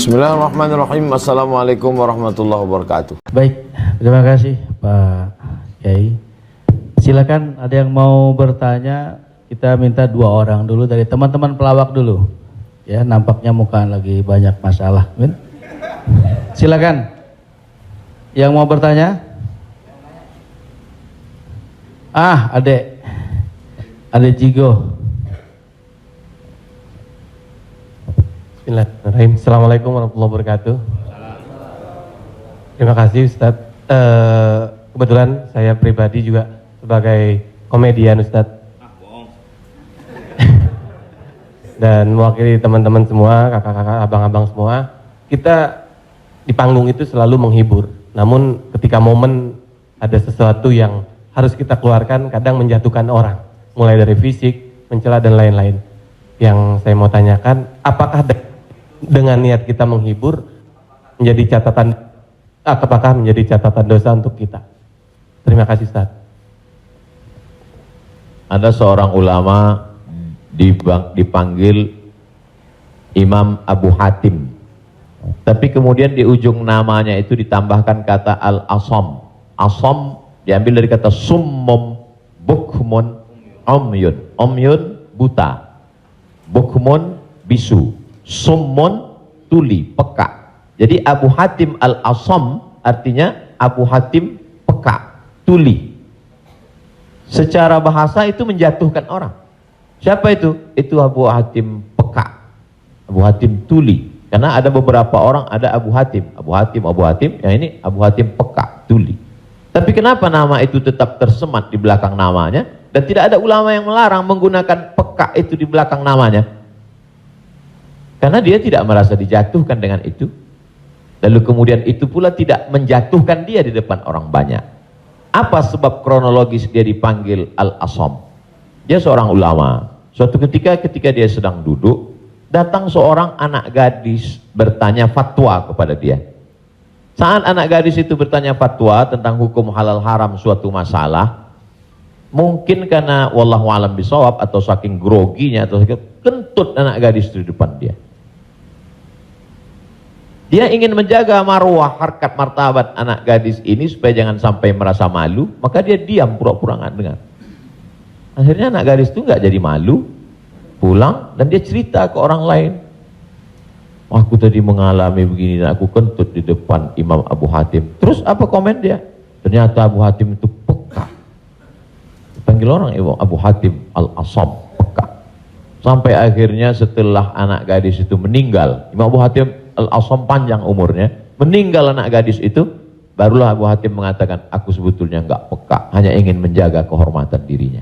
Bismillahirrahmanirrahim. Assalamualaikum warahmatullahi wabarakatuh. Baik, terima kasih Pak Kiai. Silakan ada yang mau bertanya. Kita minta 2 orang dulu dari teman-teman pelawak dulu. Ya, nampaknya muka lagi banyak masalah. Silakan. Yang mau bertanya? Adek Jigo. Bismillahirrahmanirrahim. Assalamualaikum warahmatullahi wabarakatuh. Terima kasih Ustadz. Kebetulan saya pribadi juga sebagai komedian Ustadz. Dan mewakili teman-teman semua, kakak-kakak, abang-abang semua. Kita di panggung itu selalu menghibur. Namun ketika momen ada sesuatu yang harus kita keluarkan, kadang menjatuhkan orang. Mulai dari fisik, mencela dan lain-lain. Yang saya mau tanyakan, apakah dengan niat kita menghibur menjadi catatan, apakah menjadi catatan dosa untuk kita? Terima kasih Ustaz. Ada seorang ulama dipanggil Imam Abu Hatim, tapi kemudian di ujung namanya itu ditambahkan kata Al-Asam. Asam diambil dari kata summum, bukmun, umyun. Umyun buta, bukmun bisu, summun tuli, peka. Jadi Abu Hatim Al-Asam artinya Abu Hatim peka, tuli. Secara bahasa itu menjatuhkan orang. Siapa itu? Itu Abu Hatim peka, Abu Hatim tuli. Karena ada beberapa orang, ada Abu Hatim, yang ini Abu Hatim peka, tuli. Tapi kenapa nama itu tetap tersemat di belakang namanya, dan tidak ada ulama yang melarang menggunakan peka itu di belakang namanya? Karena dia tidak merasa dijatuhkan dengan itu. Lalu kemudian itu pula tidak menjatuhkan dia di depan orang banyak. Apa sebab kronologis dia dipanggil Al-Asam? Dia seorang ulama. Suatu ketika dia sedang duduk, datang seorang anak gadis bertanya fatwa kepada dia. Saat anak gadis itu bertanya fatwa tentang hukum halal haram suatu masalah, mungkin karena wallahu alam bisawab atau saking groginya atau kentut anak gadis itu di depan dia. Dia ingin menjaga marwah, harkat, martabat anak gadis ini supaya jangan sampai merasa malu, maka dia diam, pura-pura nggak dengar. Akhirnya anak gadis itu nggak jadi malu, pulang dan dia cerita ke orang lain. Aku tadi mengalami begini dan aku kentut di depan Imam Abu Hatim. Terus apa komen dia? Ternyata Abu Hatim itu peka. Dipanggil orang Imam Abu Hatim Al-Asam, peka. Sampai akhirnya setelah anak gadis itu meninggal, Imam Abu Hatim Al-Asam panjang umurnya, meninggal anak gadis itu, barulah Abu Hatim mengatakan, aku sebetulnya nggak peka, hanya ingin menjaga kehormatan dirinya.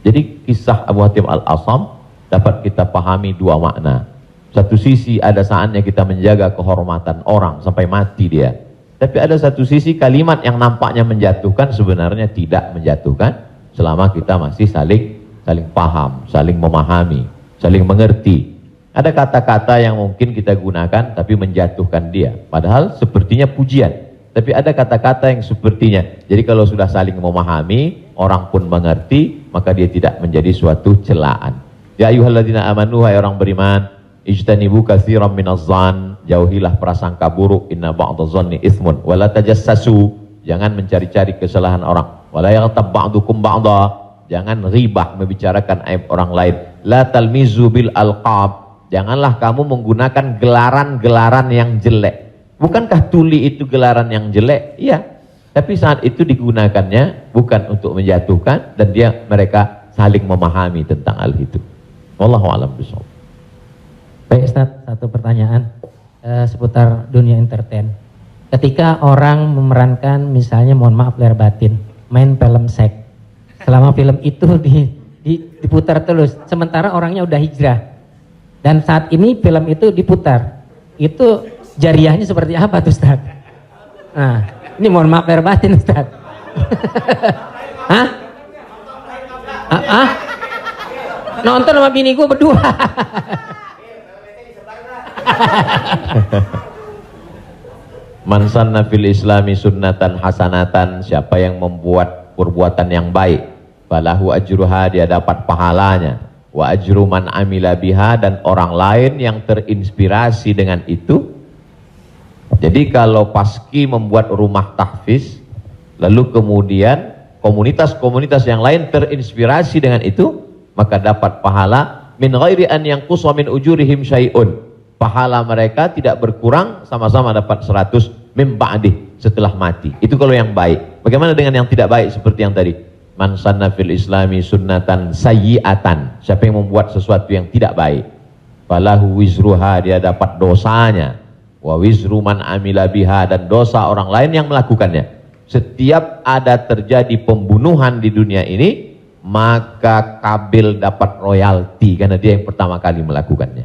Jadi kisah Abu Hatim Al-Asam dapat kita pahami 2 makna. Satu sisi ada saatnya kita menjaga kehormatan orang sampai mati dia. Tapi ada satu sisi kalimat yang nampaknya menjatuhkan sebenarnya tidak menjatuhkan selama kita masih saling paham, saling memahami, saling mengerti. Ada kata-kata yang mungkin kita gunakan tapi menjatuhkan dia. Padahal sepertinya pujian. Tapi ada kata-kata yang sepertinya. Jadi kalau sudah saling memahami, orang pun mengerti, maka dia tidak menjadi suatu celaan. Ya ayyuhalladzina amanu, hai orang beriman, ijtanibu katsiran minadh-dhann, jauhilah prasangka buruk, inna ba'dadh-dhanni itsmun, wala tajassasu, jangan mencari-cari kesalahan orang, wala yaghtab ba'dukum ba'dha, jangan ribah membicarakan aib orang lain, la talmizu bil alqab, janganlah kamu menggunakan gelaran-gelaran yang jelek. Bukankah tuli itu gelaran yang jelek? Iya. Tapi saat itu digunakannya bukan untuk menjatuhkan, dan mereka saling memahami tentang hal itu. Wallahu a'lam bishawab. Baik Ustaz, satu pertanyaan seputar dunia entertain. Ketika orang memerankan misalnya, mohon maaf lahir batin, main film seks, selama film itu diputar terus, sementara orangnya udah hijrah, dan saat ini film itu diputar, itu jariahnya seperti apa tuh Ustaz? Nah, ini mohon maaf lahir batin Ustaz. Hah? Nonton sama bini gue berdua. Man sanna fil islami sunnatan hasanatan, siapa yang membuat perbuatan yang baik, falahu ajruha, dia dapat pahalanya, wa ajru man amila biha, dan orang lain yang terinspirasi dengan itu. Jadi kalau Paski membuat rumah tahfiz, lalu kemudian komunitas-komunitas yang lain terinspirasi dengan itu, maka dapat pahala min ghairi an yanqusa min ujurihim syai'un. Pahala mereka tidak berkurang, sama-sama dapat 100 min ba'dih, setelah mati. Itu kalau yang baik. Bagaimana dengan yang tidak baik seperti yang tadi? Man sanna fil islami sunnatan sayyi'atan. Siapa yang membuat sesuatu yang tidak baik, falahu wizruha, dia dapat dosanya, wa wizru man amila biha, dan dosa orang lain yang melakukannya. Setiap ada terjadi pembunuhan di dunia ini, maka Kabil dapat royalti karena dia yang pertama kali melakukannya.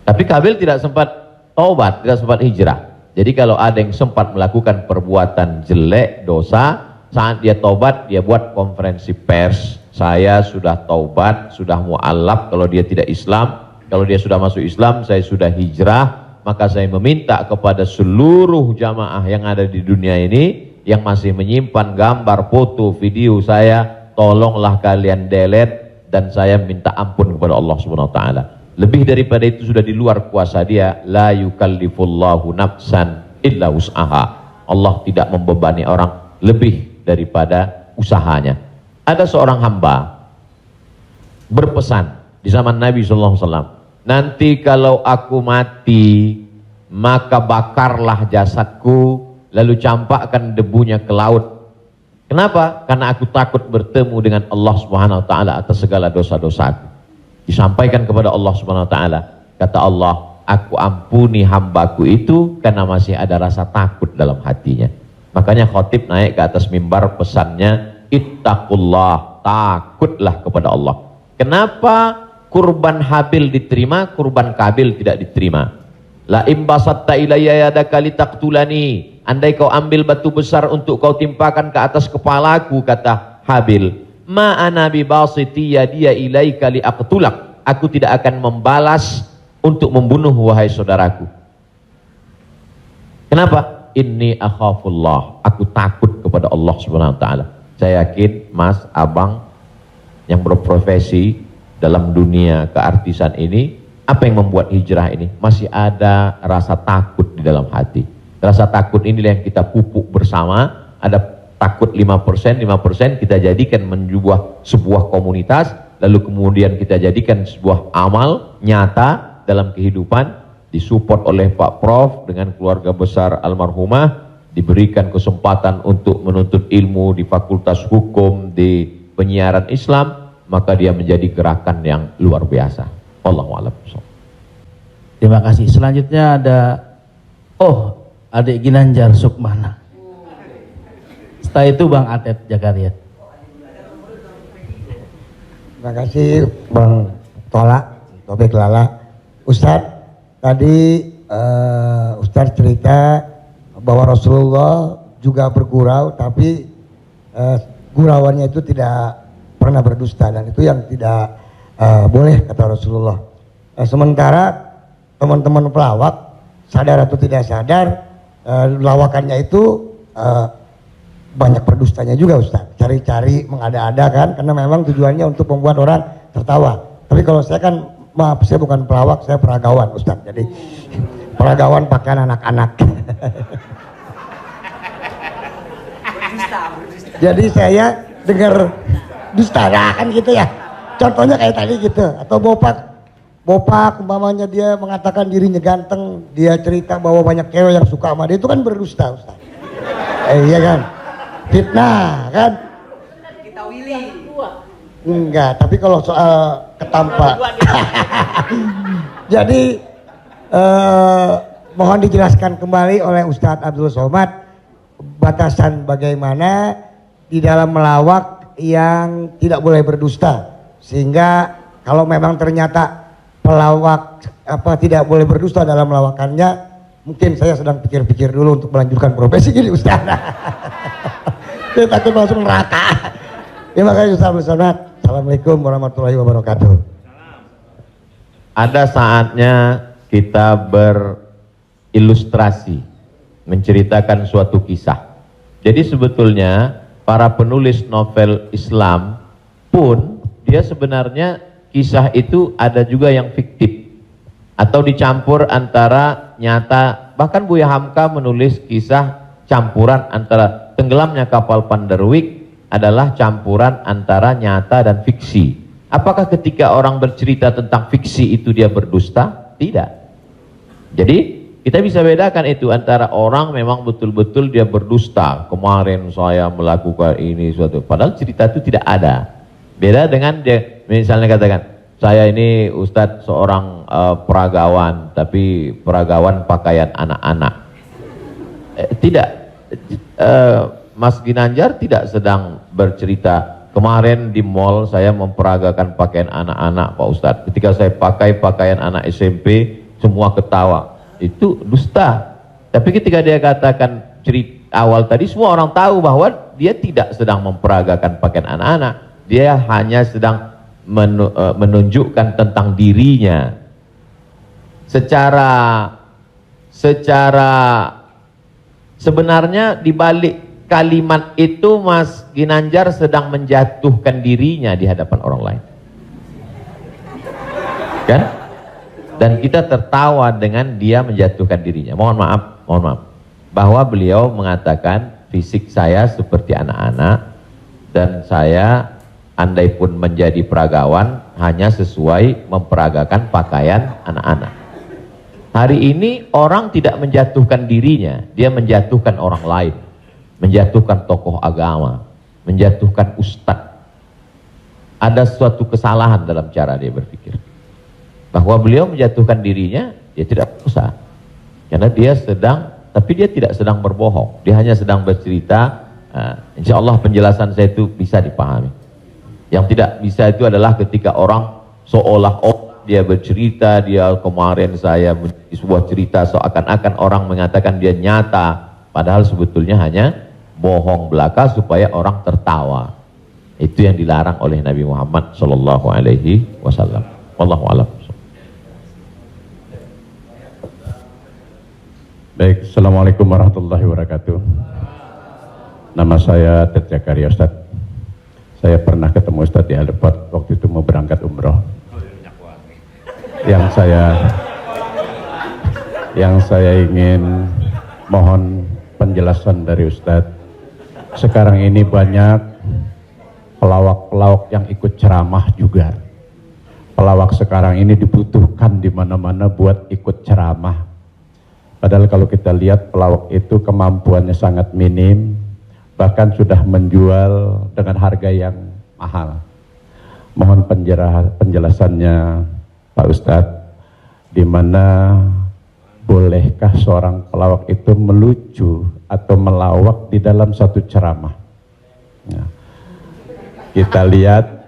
Tapi Kabil tidak sempat taubat, tidak sempat hijrah. Jadi kalau ada yang sempat melakukan perbuatan jelek, dosa, saat dia taubat, dia buat konferensi pers. Saya sudah taubat, sudah mu'alaf kalau dia tidak Islam. Kalau dia sudah masuk Islam, saya sudah hijrah. Maka saya meminta kepada seluruh jamaah yang ada di dunia ini, yang masih menyimpan gambar, foto, video saya, tolonglah kalian delete, dan saya minta ampun kepada Allah Subhanahu wa taala. Lebih daripada itu sudah di luar kuasa dia. La yukallifullahu nafsan illa wus'aha. Allah tidak membebani orang lebih daripada usahanya. Ada seorang hamba berpesan di zaman Nabi SAW, nanti kalau aku mati, maka bakarlah jasadku, lalu campakkan debunya ke laut. Kenapa? Karena aku takut bertemu dengan Allah Subhanahu wa taala atas segala dosa-dosaku. Disampaikan kepada Allah Subhanahu wa taala. Kata Allah, aku ampuni hambaku itu karena masih ada rasa takut dalam hatinya. Makanya khotib naik ke atas mimbar, pesannya ittaqullah, takutlah kepada Allah. Kenapa kurban Habil diterima, kurban Kabil tidak diterima? La imbasatta ilayya yadaka litaqtulani, andai kau ambil batu besar untuk kau timpakan ke atas kepalaku, kata Habil, ma ana bi basiti yadiya ilaika liaqtulak, aku tidak akan membalas untuk membunuh wahai saudaraku. Kenapa? Inni akhafullah, aku takut kepada Allah Subhanahu wa taala. Saya yakin Mas, Abang yang berprofesi dalam dunia keartisan ini, apa yang membuat hijrah ini? Masih ada rasa takut di dalam hati. Rasa takut inilah yang kita pupuk bersama. Ada takut 5%, 5% kita jadikan menjadi sebuah komunitas, lalu kemudian kita jadikan sebuah amal nyata dalam kehidupan, disupport oleh Pak Prof dengan keluarga besar almarhumah, diberikan kesempatan untuk menuntut ilmu di Fakultas Hukum, di penyiaran Islam, maka dia menjadi gerakan yang luar biasa. Allahu a'lam. Terima kasih. Selanjutnya ada adik Ginanjar Sukmana. Setelah itu Bang Atep Jakaria. Terima kasih Bang Tola, Tobek Lala. Ustadz, tadi Ustadz cerita bahwa Rasulullah juga bergurau, tapi gurauannya itu tidak pernah berdusta, dan itu yang tidak boleh, kata Rasulullah. Sementara teman-teman pelawak, sadar atau tidak sadar, lawakannya itu banyak berdustanya juga Ustaz. Cari-cari, mengada-ada kan, karena memang tujuannya untuk membuat orang tertawa. Tapi kalau saya kan, maaf, saya bukan pelawak, saya peragawan Ustaz. Jadi peragawan pakaian anak-anak. Jadi saya dengar dusta kan gitu ya. Contohnya kayak tadi gitu. Atau Bopak umpamanya dia mengatakan dirinya ganteng, dia cerita bahwa banyak cewek yang suka sama dia, itu kan berdusta Ustaz. Iya kan? Fitnah kan? Kita Willy. Enggak, tapi kalau soal ketampak. Jadi mohon dijelaskan kembali oleh Ustadz Abdul Somad batasan bagaimana di dalam melawak yang tidak boleh berdusta, sehingga kalau memang ternyata pelawak tidak boleh berdusta dalam melawakannya, mungkin saya sedang pikir-pikir dulu untuk melanjutkan profesi gini Ustaz. Saya takut langsung neraka. Terima kasih Ustaz Abdul Somad. Assalamualaikum warahmatullahi wabarakatuh. Ada saatnya kita berilustrasi, menceritakan suatu kisah. Jadi sebetulnya para penulis novel Islam pun dia sebenarnya kisah itu ada juga yang fiktif atau dicampur antara nyata. Bahkan Buya Hamka menulis kisah campuran antara tenggelamnya kapal Panderwick adalah campuran antara nyata dan fiksi. Apakah ketika orang bercerita tentang fiksi itu dia berdusta? Tidak. Jadi kita bisa bedakan itu antara orang memang betul-betul dia berdusta. Kemarin saya melakukan ini suatu, padahal cerita itu tidak ada. Beda dengan dia misalnya katakan, saya ini Ustadz seorang peragawan, tapi peragawan pakaian anak-anak. Tidak, Mas Ginanjar tidak sedang bercerita, kemarin di mall saya memperagakan pakaian anak-anak Pak Ustadz. Ketika saya pakai pakaian anak SMP, semua ketawa. Itu dusta. Tapi ketika dia katakan cerita awal tadi, semua orang tahu bahwa dia tidak sedang memperagakan pakaian anak-anak. Dia hanya sedang menunjukkan tentang dirinya. Secara sebenarnya di balik kalimat itu Mas Ginanjar sedang menjatuhkan dirinya di hadapan orang lain. Kan? Dan kita tertawa dengan dia menjatuhkan dirinya. Mohon maaf, bahwa beliau mengatakan fisik saya seperti anak-anak dan saya andai pun menjadi peragawan hanya sesuai memperagakan pakaian anak-anak. Hari ini orang tidak menjatuhkan dirinya, dia menjatuhkan orang lain, menjatuhkan tokoh agama, menjatuhkan ustadz. Ada suatu kesalahan dalam cara dia berpikir. Bahwa beliau menjatuhkan dirinya, dia tidak usah. Karena dia sedang, tapi dia tidak sedang berbohong. Dia hanya sedang bercerita. Insya Allah penjelasan saya itu bisa dipahami. Yang tidak bisa itu adalah ketika orang seolah-olah dia bercerita, dia kemarin saya di sebuah cerita seakan-akan orang mengatakan dia nyata. Padahal sebetulnya hanya bohong belaka supaya orang tertawa. Itu yang dilarang oleh Nabi Muhammad SAW. Wallahu a'lam. Baik, Assalamualaikum warahmatullahi wabarakatuh. Nama saya Ted Zakaria Ustaz. Saya pernah ketemu Ustaz di Airport waktu itu mau berangkat umroh. Yang saya ingin mohon penjelasan dari Ustaz. Sekarang ini banyak pelawak-pelawak yang ikut ceramah juga. Pelawak sekarang ini dibutuhkan di mana-mana buat ikut ceramah. Padahal kalau kita lihat pelawak itu kemampuannya sangat minim, bahkan sudah menjual dengan harga yang mahal. Mohon penjelasannya Pak Ustadz, di mana bolehkah seorang pelawak itu melucu atau melawak di dalam satu ceramah? Nah, kita lihat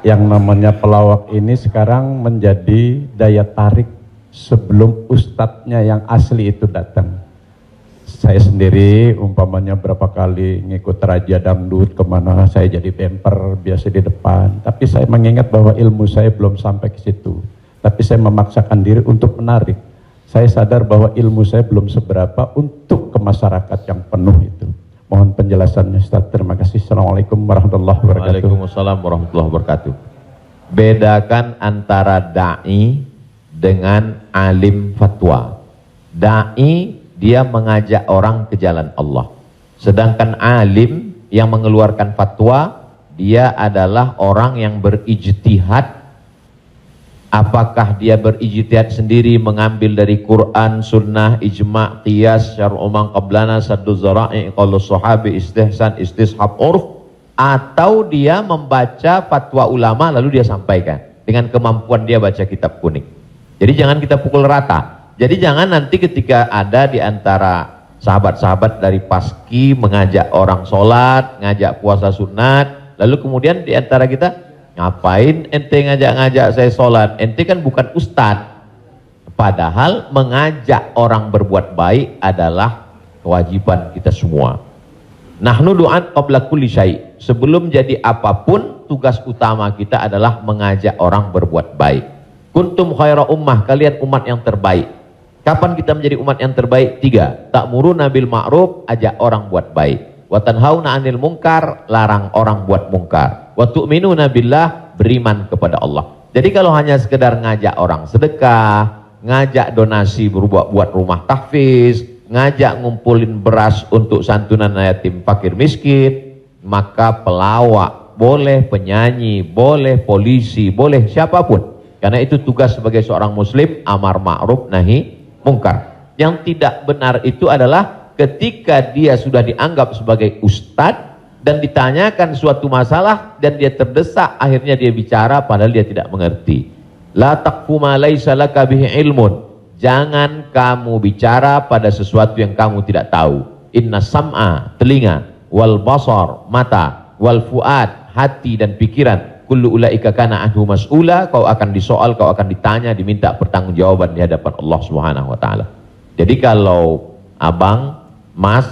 yang namanya pelawak ini sekarang menjadi daya tarik sebelum ustadznya yang asli itu datang. Saya sendiri umpamanya berapa kali ngikut raja dangdut kemana, saya jadi bemper biasa di depan. Tapi saya mengingat bahwa ilmu saya belum sampai ke situ. Tapi saya memaksakan diri untuk menarik. Saya sadar bahwa ilmu saya belum seberapa untuk ke masyarakat yang penuh itu. Mohon penjelasannya Ustaz. Terima kasih. Assalamualaikum warahmatullahi wabarakatuh. Waalaikumsalam warahmatullahi wabarakatuh. Bedakan antara da'i dengan alim fatwa. Da'i dia mengajak orang ke jalan Allah. Sedangkan alim yang mengeluarkan fatwa, dia adalah orang yang berijtihad. Apakah dia berijtihad sendiri mengambil dari Quran, sunnah, ijma', qiyas, syar'u man qablana, saddu zara'i, qaulus sahabi, istihsan, istishab, urf, atau dia membaca fatwa ulama lalu dia sampaikan dengan kemampuan dia baca kitab kuning. Jadi jangan kita pukul rata. Jadi jangan nanti ketika ada di antara sahabat-sahabat dari Paski mengajak orang sholat, ngajak puasa sunat, lalu kemudian di antara kita, ngapain ente ngajak-ngajak saya sholat? Ente kan bukan ustadz. Padahal mengajak orang berbuat baik adalah kewajiban kita semua. Nahnu du'an qabla kulli syai'. Sebelum jadi apapun, tugas utama kita adalah mengajak orang berbuat baik. Kuntum khaira ummah, kalian umat yang terbaik. Kapan kita menjadi umat yang terbaik? 3. Ta'muruna bil ma'ruf, ajak orang buat baik. Wa tanhauna 'anil munkar, larang orang buat mungkar. Wa tu'minuna billah, beriman kepada Allah. Jadi kalau hanya sekedar ngajak orang sedekah, ngajak donasi buat rumah tahfiz, ngajak ngumpulin beras untuk santunan yatim fakir miskin, maka pelawak boleh, penyanyi boleh, polisi boleh, siapapun. Karena itu tugas sebagai seorang muslim, amar ma'ruf nahi mungkar. Yang tidak benar itu adalah ketika dia sudah dianggap sebagai ustadz dan ditanyakan suatu masalah dan dia terdesak, akhirnya dia bicara padahal dia tidak mengerti. La taqfu ma laisa laka bihi ilmun. Jangan kamu bicara pada sesuatu yang kamu tidak tahu. Inna sam'a, telinga, wal basar, mata, wal fuad, hati dan pikiran, kullu ulaika kana anhu mas'ula, kau akan disoal, kau akan ditanya, diminta pertanggungjawaban di hadapan Allah Subhanahu wa taala. Jadi kalau abang, mas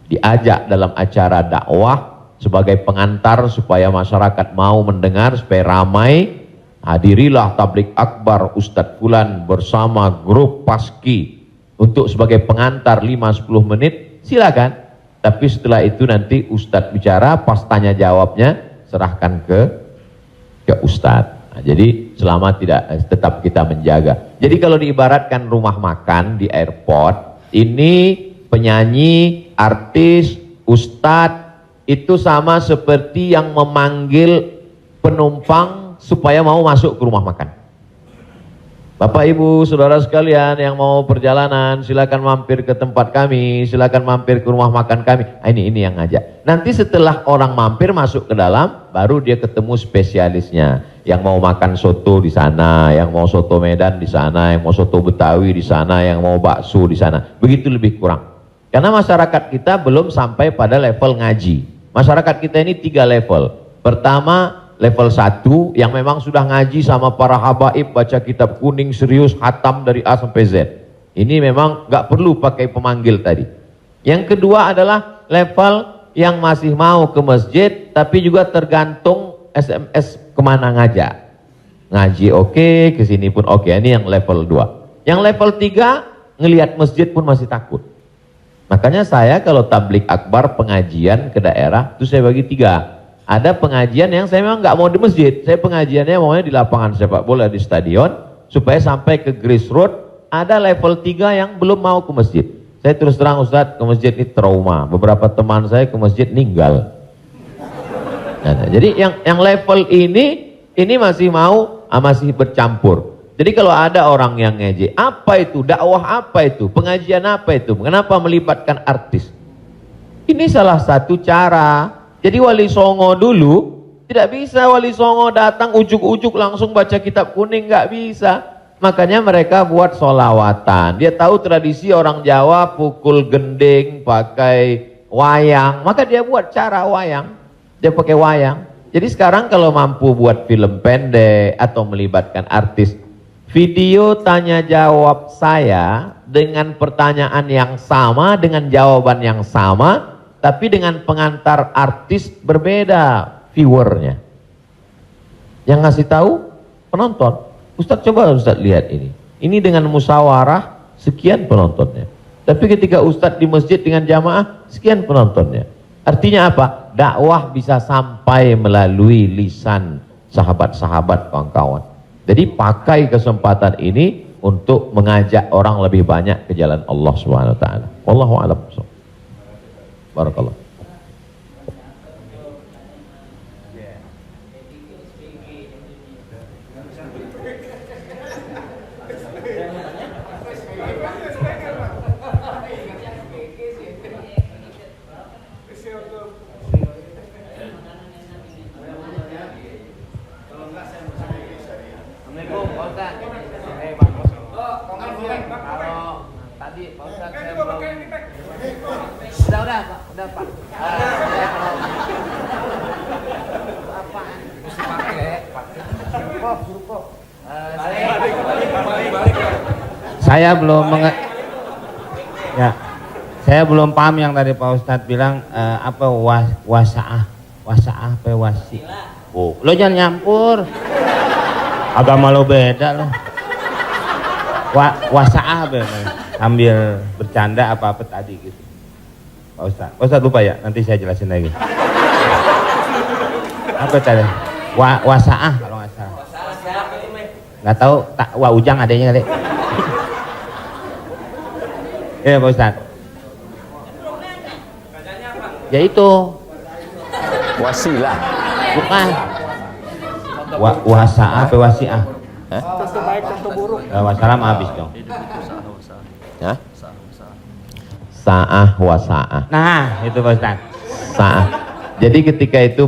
diajak dalam acara dakwah sebagai pengantar supaya masyarakat mau mendengar, supaya ramai, hadirilah tablik akbar Ustadz Fulan bersama grup Paski untuk sebagai pengantar 5-10 menit, silakan. Tapi setelah itu nanti Ustadz bicara, pas tanya jawabnya serahkan ke Ustadz. Nah, jadi selama tetap kita menjaga. Jadi kalau diibaratkan rumah makan di airport, ini penyanyi, artis, ustadz itu sama seperti yang memanggil penumpang supaya mau masuk ke rumah makan. Bapak Ibu saudara sekalian yang mau perjalanan, silakan mampir ke tempat kami, silakan mampir ke rumah makan kami. Nah, ini yang ngajak. Nanti setelah orang mampir masuk ke dalam, baru dia ketemu spesialisnya. Yang mau makan soto di sana, yang mau soto Medan di sana, yang mau soto Betawi di sana, yang mau bakso di sana. Begitu lebih kurang. Karena masyarakat kita belum sampai pada level ngaji. Masyarakat kita ini 3 level. Pertama, level 1 yang memang sudah ngaji sama para habaib, baca kitab kuning serius, khatam dari A sampai Z. Ini memang nggak perlu pakai pemanggil tadi. Yang kedua adalah level yang masih mau ke masjid, tapi juga tergantung SMS kemana ngajak. Ngaji oke, kesini pun oke. Ini yang level 2. Yang level 3, ngelihat masjid pun masih takut. Makanya saya kalau tablik akbar pengajian ke daerah, itu saya bagi 3. Ada pengajian yang saya memang nggak mau di masjid, saya pengajiannya maunya di lapangan sepak bola, di stadion, supaya sampai ke grassroots. Ada level 3 yang belum mau ke masjid. Saya terus terang Ustadz, ke masjid ini trauma. Beberapa teman saya ke masjid ninggal. Nah, jadi yang level ini masih mau, masih bercampur. Jadi kalau ada orang yang ngejek, apa itu dakwah, apa itu pengajian, apa itu, kenapa melibatkan artis? Ini salah satu cara. Jadi Wali Songo dulu tidak bisa Wali Songo datang ujuk-ujuk langsung baca kitab kuning, nggak bisa. Makanya mereka buat solawatan. Dia tahu tradisi orang Jawa pukul gending pakai wayang, maka dia buat cara wayang. Dia pakai wayang. Jadi sekarang kalau mampu buat film pendek atau melibatkan artis, video tanya jawab saya dengan pertanyaan yang sama, dengan jawaban yang sama, tapi dengan pengantar artis berbeda viewernya. Yang ngasih tahu penonton. Ustadz coba Ustadz lihat ini. Ini dengan musyawarah sekian penontonnya. Tapi ketika Ustadz di masjid dengan jamaah sekian penontonnya. Artinya apa? Dakwah bisa sampai melalui lisan sahabat-sahabat, kawan-kawan. Jadi pakai kesempatan ini untuk mengajak orang lebih banyak ke jalan Allah Subhanahu wa taala. Wallahu a'lam. Barakallah. Udah Pak. Saya belum paham yang tadi Pak Ustadz bilang apa wasaah apa wasi. Oh, lo jangan nyampur. Agama lo beda lo. Wasaah sambil bercanda apa tadi gitu. Pak Ustadz lupa ya, nanti saya jelasin lagi. Apa tadi? Wasaah kalau Nggak tahu, tak Wah Ujang adanya kali. Iya Pak Ustadz. Ya itu. Wasilah. Bukan. Wasa'ah apa wasi'ah? Contoh baik, contoh buruk. Wassalam habis dong. Hah? Sa'ah wa sa'ah. Nah, itu Pak Ustadz. Sa'ah. Jadi ketika itu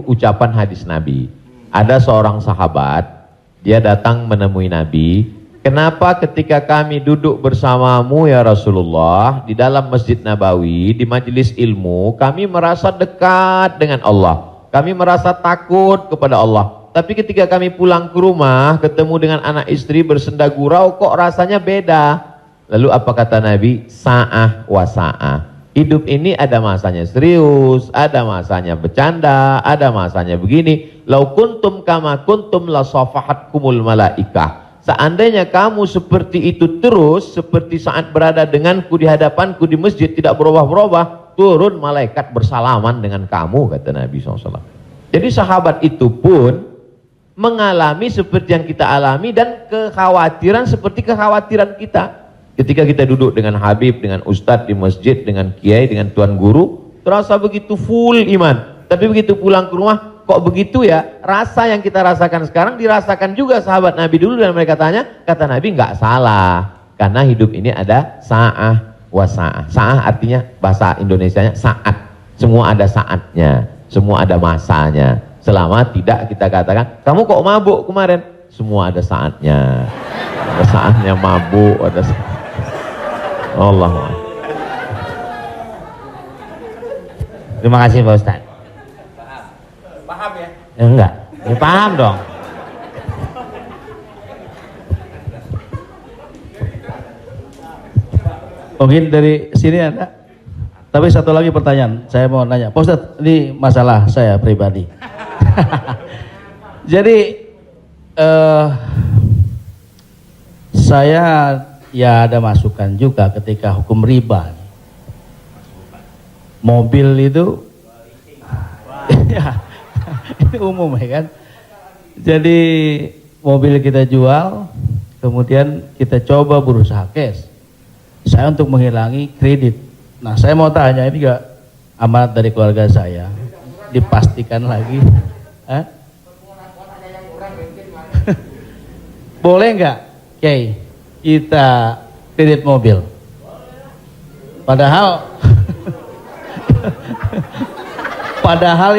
ucapan hadis Nabi. Ada seorang sahabat, dia datang menemui Nabi. Kenapa ketika kami duduk bersamamu ya Rasulullah di dalam Masjid Nabawi, di majelis ilmu, kami merasa dekat dengan Allah. Kami merasa takut kepada Allah. Tapi ketika kami pulang ke rumah, ketemu dengan anak istri bersenda gurau, kok rasanya beda. Lalu apa kata Nabi? Sa'ah wa sa'ah. Hidup ini ada masanya serius, ada masanya bercanda, ada masanya begini. Lau kuntum kama kuntum la safahatkumul malaikah. Seandainya kamu seperti itu terus, seperti saat berada denganku di hadapanku di masjid, tidak berubah-berubah, turun malaikat bersalaman dengan kamu, kata Nabi SAW. Jadi sahabat itu pun mengalami seperti yang kita alami dan kekhawatiran seperti kekhawatiran kita. Ketika kita duduk dengan Habib, dengan Ustadz di masjid, dengan Kiai, dengan Tuan Guru, terasa begitu full iman. Tapi begitu pulang ke rumah, kok begitu ya? Rasa yang kita rasakan sekarang dirasakan juga sahabat Nabi dulu, dan mereka tanya, kata Nabi nggak salah. Karena hidup ini ada sa'ah wa sa'ah. Sa'ah artinya bahasa Indonesianya saat. Semua ada saatnya, semua ada masanya. Selama tidak kita katakan, kamu kok mabuk kemarin? Semua ada saatnya. Ada saatnya mabuk, ada saatnya. Allah. Terima kasih Pak Ustadz. Paham ya? Enggak, ya paham dong. Mungkin dari sini ada. Tapi satu lagi pertanyaan, saya mau nanya. Pak Ustadz, ini masalah saya pribadi. Jadi saya ya ada masukan juga ketika hukum riba. Mobil itu ya, ini umum ya kan. Jadi mobil kita jual, kemudian kita coba berusaha cash. Saya untuk menghilangi kredit. Nah, saya mau tanya, ini enggak amanat dari keluarga saya. Dipastikan lagi. Boleh enggak, Kiai, kita kredit mobil? Padahal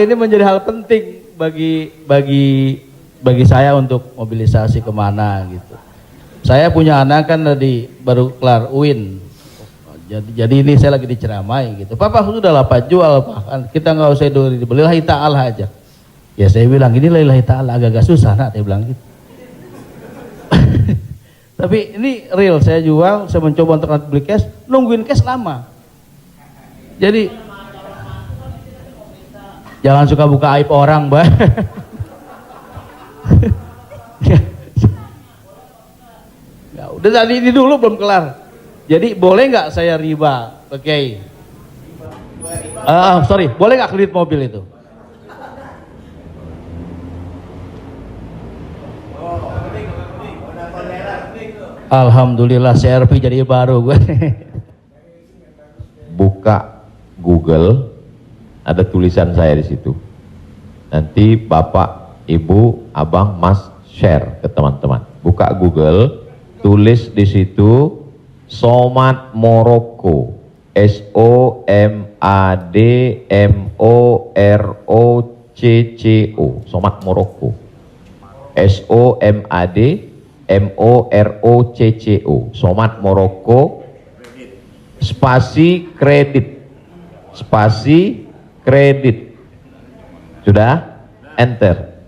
ini menjadi hal penting bagi saya untuk mobilisasi kemana gitu. Saya punya anak kan baru kelar UIN. Jadi ini saya lagi diceramai gitu. Papa sudah lah Pak, jual Pak. Kita nggak usah dibeli, lillahi ta'ala aja. Ya saya bilang ini lillahi ta'ala agak-agak susah nak, saya bilang gitu. Tapi ini real, saya jual, saya mencoba untuk beli cash, nungguin cash lama. Jadi jangan suka buka aib orang, Mbak. Ya, udah tadi ini dulu belum kelar. Jadi boleh nggak saya riba? Oke. Sorry, boleh nggak kredit mobil itu? Alhamdulillah CRV jadi baru gue. Buka Google, ada tulisan saya di situ. Nanti Bapak, Ibu, Abang, Mas share ke teman-teman. Buka Google, tulis di situ Somad Morocco, SOMADMOROCCO, Somad Morocco, SOMADMOROCCO, Somad Morocco, spasi kredit, sudah, enter.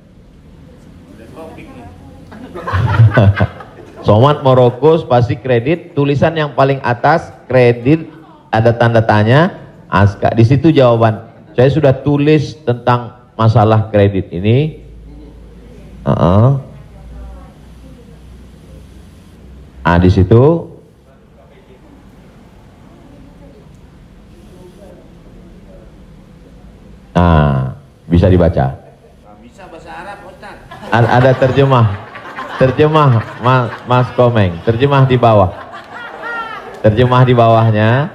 Somad Morocco spasi kredit, tulisan yang paling atas kredit, ada tanda tanya, Aska. Di situ jawaban. Saya sudah tulis tentang masalah kredit ini. Di situ. Nah, bisa dibaca. Bisa bahasa Arab Ustaz. Ada terjemah. Terjemah Mas Komeng, terjemah di bawah. Terjemah di bawahnya.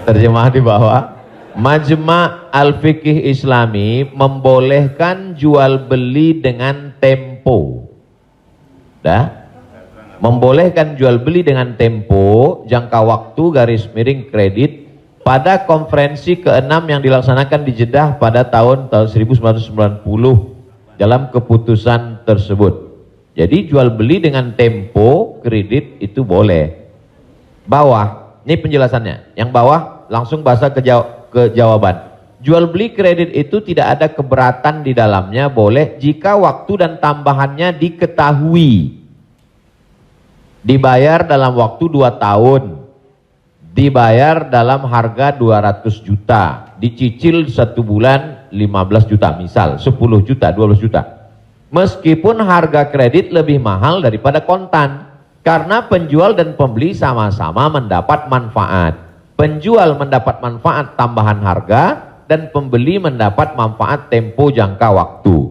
Terjemah di bawah. Majma' Al-Fiqih Islami membolehkan jual beli dengan tempo. Dah? Membolehkan jual beli dengan tempo, jangka waktu, garis miring kredit pada konferensi ke-6 yang dilaksanakan di Jeddah pada tahun 1990 dalam keputusan tersebut. Jadi jual beli dengan tempo kredit itu boleh. Bawah, ini penjelasannya. Yang bawah langsung bahasa ke jawaban. Jual beli kredit itu tidak ada keberatan di dalamnya, boleh jika waktu dan tambahannya diketahui. Dibayar dalam waktu 2 tahun, dibayar dalam harga 200 juta, dicicil 1 bulan 15 juta, misal 10 juta, 12 juta. Meskipun harga kredit lebih mahal daripada kontan, karena penjual dan pembeli sama-sama mendapat manfaat. Penjual mendapat manfaat tambahan harga dan pembeli mendapat manfaat tempo jangka waktu.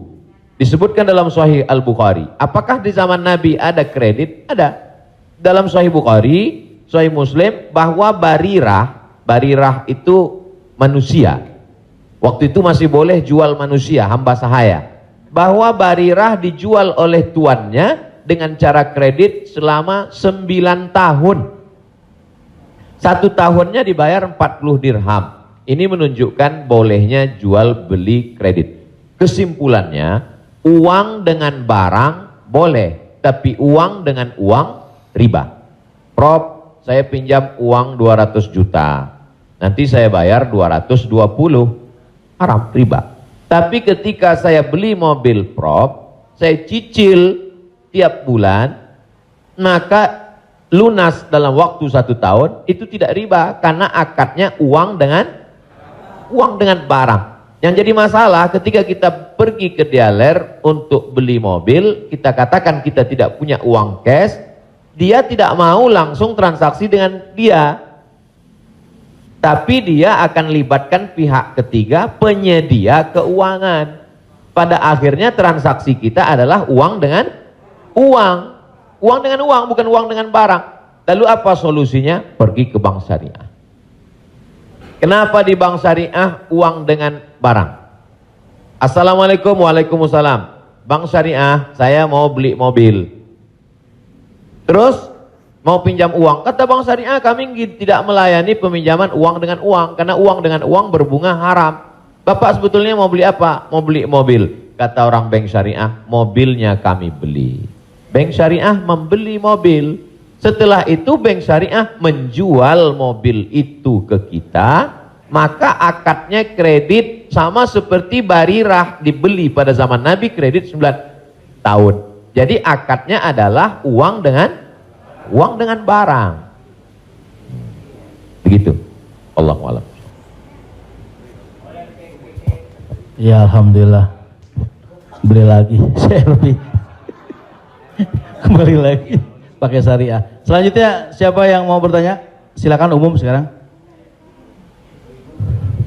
Disebutkan dalam Sahih Al-Bukhari. Apakah di zaman Nabi ada kredit? Ada. Dalam Sahih Bukhari, Sahih Muslim, bahwa barirah itu manusia. Waktu itu masih boleh jual manusia, hamba sahaya. Bahwa barirah dijual oleh tuannya dengan cara kredit selama 9 tahun. 1 tahunnya dibayar 40 dirham. Ini menunjukkan bolehnya jual beli kredit. Kesimpulannya, uang dengan barang boleh, tapi uang dengan uang riba. Prof, saya pinjam uang 200 juta. Nanti saya bayar 220. Haram, riba. Tapi ketika saya beli mobil, Prof, saya cicil tiap bulan, maka lunas dalam waktu 1 tahun, itu tidak riba karena akadnya uang dengan barang. Yang jadi masalah ketika kita pergi ke dealer untuk beli mobil, kita katakan kita tidak punya uang cash, dia tidak mau langsung transaksi dengan dia, tapi dia akan libatkan pihak ketiga, penyedia keuangan. Pada akhirnya transaksi kita adalah uang dengan uang. Uang dengan uang, bukan uang dengan barang. Lalu apa solusinya? Pergi ke bank syariah. Kenapa di bank syariah uang dengan barang? Assalamualaikum, waalaikumsalam. Bank syariah, saya mau beli mobil. Terus mau pinjam uang. Kata bank syariah, kami tidak melayani peminjaman uang dengan uang, karena uang dengan uang berbunga haram. Bapak sebetulnya mau beli apa? Mau beli mobil. Kata orang bank syariah, mobilnya kami beli. Bank syariah membeli mobil. Setelah itu bank syariah menjual mobil itu ke kita, maka akadnya kredit sama seperti barirah dibeli pada zaman Nabi, kredit 9 tahun. Jadi akadnya adalah uang dengan barang. Begitu. Allahu a'lam. Ya alhamdulillah. Beli lagi, saya lebih kembali lagi pakai syariah. Selanjutnya siapa yang mau bertanya? Silakan umum sekarang.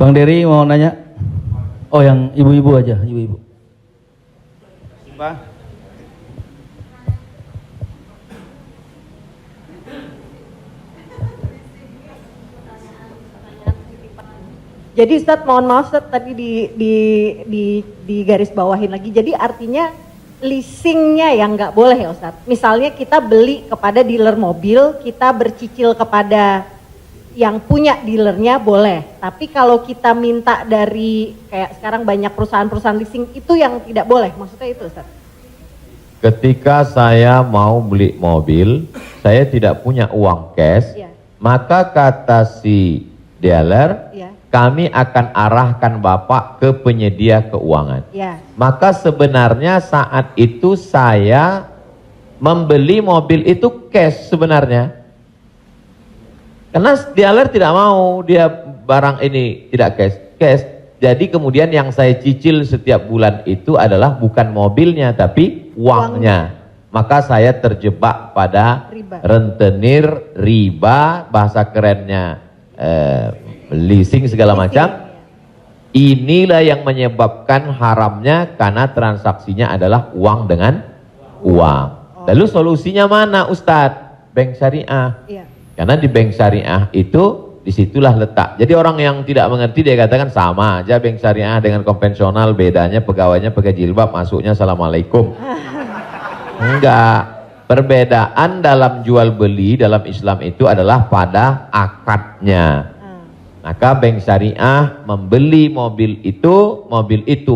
Bang Dery mau nanya? Oh, yang ibu-ibu aja, ibu-ibu. Pak. Jadi Ustadz, mohon maaf Ustadz, tadi di garis bawahin lagi. Jadi artinya leasingnya yang nggak boleh ya Ustadz. Misalnya kita beli kepada dealer mobil, kita bercicil kepada yang punya dealernya boleh. Tapi kalau kita minta dari kayak sekarang banyak perusahaan-perusahaan leasing, itu yang tidak boleh. Maksudnya itu Ustadz. Ketika saya mau beli mobil, saya tidak punya uang cash, maka kata si dealer, kami akan arahkan Bapak ke penyedia keuangan. Maka sebenarnya saat itu saya membeli mobil itu cash sebenarnya. Karena dealer tidak mau dia barang ini tidak cash. Jadi kemudian yang saya cicil setiap bulan itu adalah bukan mobilnya tapi uangnya. Maka saya terjebak pada rentenir, riba, bahasa kerennya leasing segala macam. Inilah yang menyebabkan haramnya karena transaksinya adalah uang dengan uang. Lalu solusinya mana Ustadz? Bank syariah. Iya. Karena di bank syariah itu disitulah letak. Jadi orang yang tidak mengerti dia katakan sama aja bank syariah dengan konvensional, bedanya pegawainya pakai jilbab, masuknya assalamualaikum. Enggak. Perbedaan dalam jual beli dalam Islam itu adalah pada akadnya. Maka bank syariah membeli mobil itu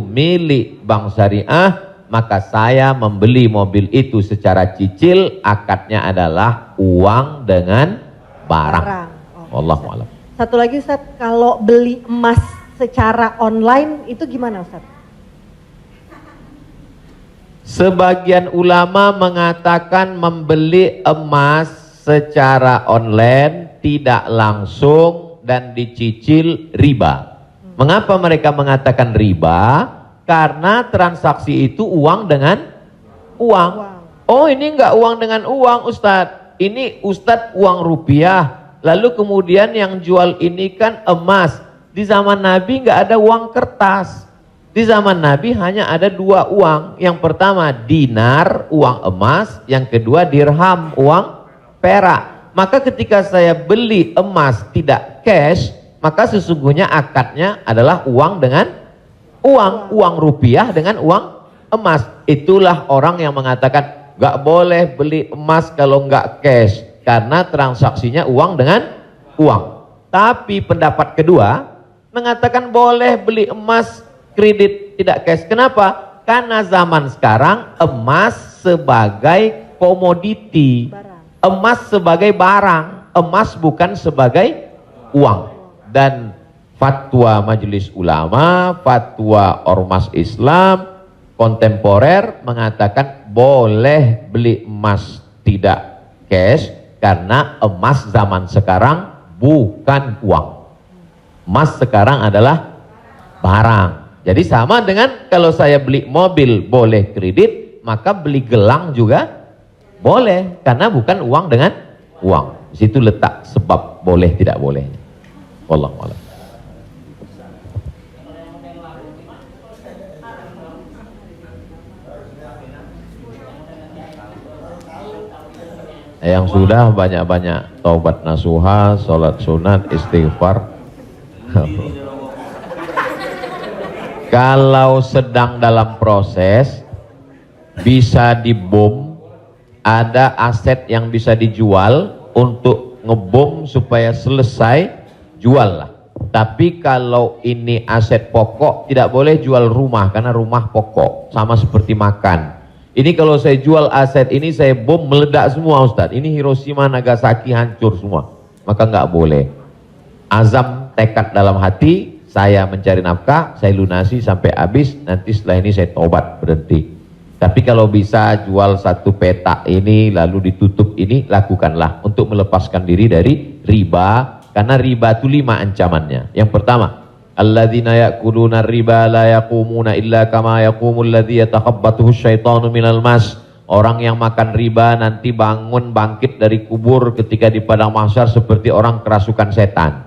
milik bank syariah, maka saya membeli mobil itu secara cicil, akadnya adalah uang dengan barang. Wallahu a'lam. Satu lagi Ustaz, kalau beli emas secara online itu gimana Ustaz? Sebagian ulama mengatakan membeli emas secara online tidak langsung dan dicicil riba. Mengapa mereka mengatakan riba? Karena transaksi itu uang dengan uang. Oh, ini enggak uang dengan uang Ustadz. Ini Ustadz uang rupiah. Lalu kemudian yang jual ini kan emas. Di zaman Nabi enggak ada uang kertas. Di zaman Nabi hanya ada dua uang. Yang pertama dinar, uang emas. Yang kedua dirham, uang perak. Maka ketika saya beli emas tidak cash, maka sesungguhnya akadnya adalah uang dengan uang rupiah dengan uang emas. Itulah orang yang mengatakan gak boleh beli emas kalau gak cash, karena transaksinya uang dengan uang. Tapi pendapat kedua mengatakan boleh beli emas kredit tidak cash. Kenapa? Karena zaman sekarang emas sebagai komoditi, emas sebagai barang, emas bukan sebagai uang. Dan fatwa Majelis Ulama, fatwa Ormas Islam kontemporer mengatakan boleh beli emas tidak cash karena emas zaman sekarang bukan uang. Emas sekarang adalah barang. Jadi sama dengan kalau saya beli mobil boleh kredit, maka beli gelang juga boleh karena bukan uang dengan uang. Di situ letak sebab boleh tidak bolehnya. Wallahu a'lam. Yang sudah banyak-banyak taubat nasuha, sholat sunat, istighfar. Kalau sedang dalam proses bisa dibom, ada aset yang bisa dijual untuk ngebom supaya selesai, jual lah. Tapi kalau ini aset pokok tidak boleh jual rumah karena rumah pokok, sama seperti makan. Ini kalau saya jual aset ini saya bom meledak semua Ustadz. Ini Hiroshima Nagasaki hancur semua. Maka nggak boleh. Azam tekad dalam hati, saya mencari nafkah, saya lunasi sampai habis, nanti setelah ini saya tobat berhenti. Tapi kalau bisa jual satu petak ini lalu ditutup ini, lakukanlah untuk melepaskan diri dari riba. Karena riba itu 5 ancamannya. Yang pertama, alladzina ya'kuluna riba la yaqumuna illa kama yaqumul ladzi yatakhabbathu syaitanu minal mas. Orang yang makan riba nanti bangun bangkit dari kubur ketika di padang mahsyar seperti orang kerasukan setan.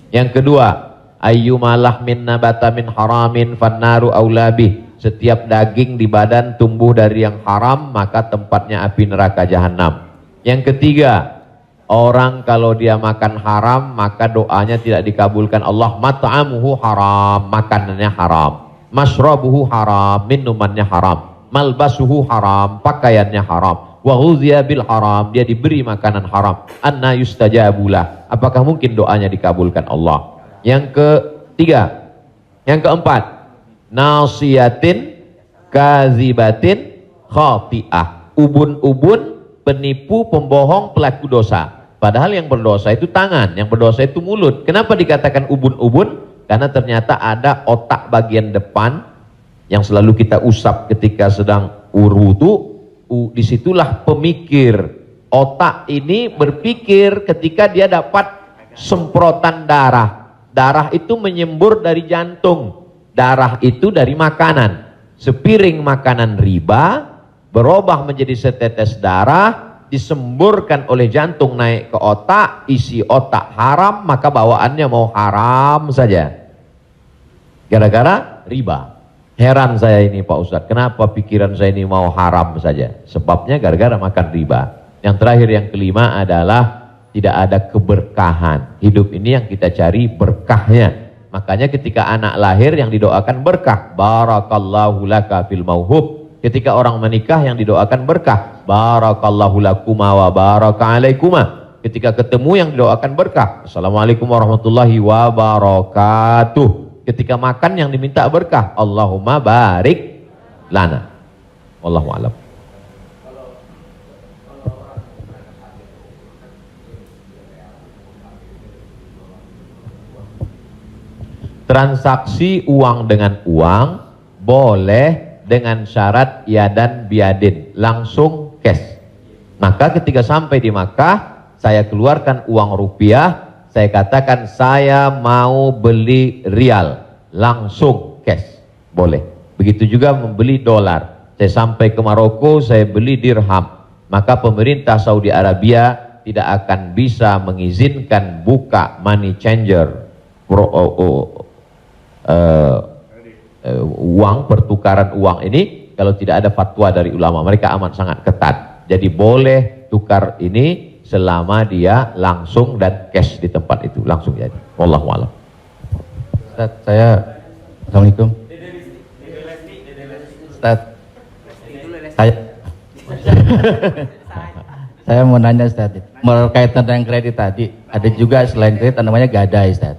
Yang kedua, ayyuma lahmin nabata min haramin fannaru aulabih. Setiap daging di badan tumbuh dari yang haram, maka tempatnya api neraka jahanam. Yang ketiga, orang kalau dia makan haram, maka doanya tidak dikabulkan Allah. Mat'amuhu haram, makanannya haram. Mashrabuhu haram, minumannya haram. Malbasuhu haram, pakaiannya haram. Wa ghuziya bil haram, dia diberi makanan haram. Anna yustajabulah, apakah mungkin doanya dikabulkan Allah? Yang ketiga, yang keempat, nasiyatin kazibatin khati'ah. Ubun-ubun, penipu, pembohong, pelaku dosa. Padahal yang berdosa itu tangan, yang berdosa itu mulut. Kenapa dikatakan ubun-ubun? Karena ternyata ada otak bagian depan yang selalu kita usap ketika sedang wudu. Disitulah pemikir. Otak ini berpikir ketika dia dapat semprotan darah. Darah itu menyembur dari jantung. Darah itu dari makanan. Sepiring makanan riba berubah menjadi setetes darah, disemburkan oleh jantung naik ke otak, isi otak haram, maka bawaannya mau haram saja. Gara-gara riba. Heran saya ini Pak Ustadz, kenapa pikiran saya ini mau haram saja? Sebabnya gara-gara makan riba. Yang terakhir, yang kelima adalah tidak ada keberkahan. Hidup ini yang kita cari berkahnya. Makanya ketika anak lahir yang didoakan berkah, barakallahu laka fil mauhub. Ketika orang menikah yang didoakan berkah, barakallahu lakuma wa baraka alaikuma. Ketika ketemu yang didoakan berkah, assalamualaikum warahmatullahi wabarakatuh. Ketika makan yang diminta berkah, Allahumma barik lana. Wallahu a'lam. Transaksi uang dengan uang boleh dengan syarat yadan biadin, langsung cash. Maka ketika sampai di Makkah, saya keluarkan uang rupiah, saya katakan saya mau beli rial, langsung cash, boleh. Begitu juga membeli dolar. Saya sampai ke Maroko, saya beli dirham. Maka pemerintah Saudi Arabia tidak akan bisa mengizinkan buka money changer, uang, pertukaran uang ini kalau tidak ada fatwa dari ulama. Mereka amat sangat ketat. Jadi boleh tukar ini selama dia langsung dan cash di tempat itu, langsung jadi. Wallahu a'lam. Ustaz, Assalamualaikum. Ustaz, saya mau nanya Ustaz, berkaitan dengan kredit tadi, ada juga selain kredit namanya gadai Ustaz.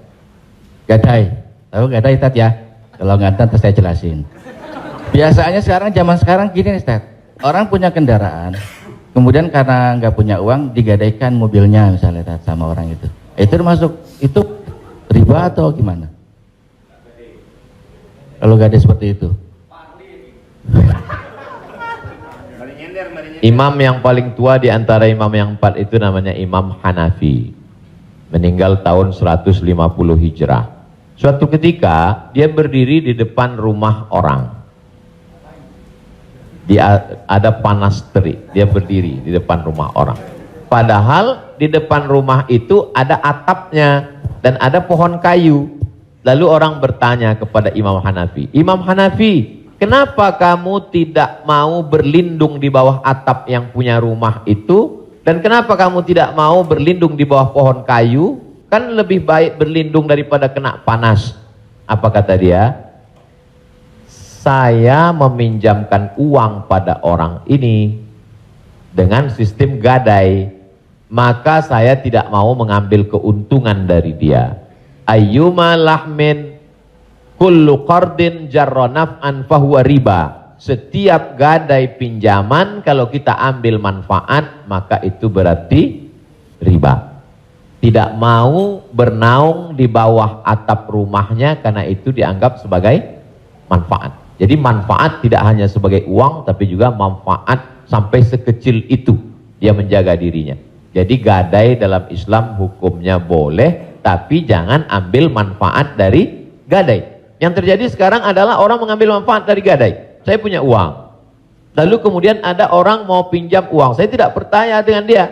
Gadai, tahu gadai Ustaz ya? Kalau nggak tahu saya jelasin. Biasanya zaman sekarang gini Ustaz, orang punya kendaraan, kemudian karena nggak punya uang digadaikan mobilnya misalnya Ustaz, sama orang itu. Itu termasuk itu riba atau gimana? Kalau gadai seperti itu. Imam yang paling tua di antara imam yang 4 itu namanya Imam Hanafi. Meninggal tahun 150 Hijrah. Suatu ketika dia berdiri di depan rumah orang. Ada panas terik, dia berdiri di depan rumah orang. Padahal di depan rumah itu ada atapnya dan ada pohon kayu. Lalu orang bertanya kepada Imam Hanafi, Imam Hanafi, kenapa kamu tidak mau berlindung di bawah atap yang punya rumah itu? Dan kenapa kamu tidak mau berlindung di bawah pohon kayu? Kan lebih baik berlindung daripada kena panas. Apa kata dia? Saya meminjamkan uang pada orang ini dengan sistem gadai, maka saya tidak mau mengambil keuntungan dari dia. Ayyuma lahmin kullu qardin jarra naf'an fahuwa riba. Setiap gadai pinjaman kalau kita ambil manfaat maka itu berarti riba. Tidak mau bernaung di bawah atap rumahnya karena itu dianggap sebagai manfaat. Jadi manfaat tidak hanya sebagai uang tapi juga manfaat sampai sekecil itu dia menjaga dirinya. Jadi gadai dalam Islam hukumnya boleh, tapi jangan ambil manfaat dari gadai. Yang terjadi sekarang adalah orang mengambil manfaat dari gadai. Saya punya uang, lalu kemudian ada orang mau pinjam uang. Saya tidak percaya dengan dia.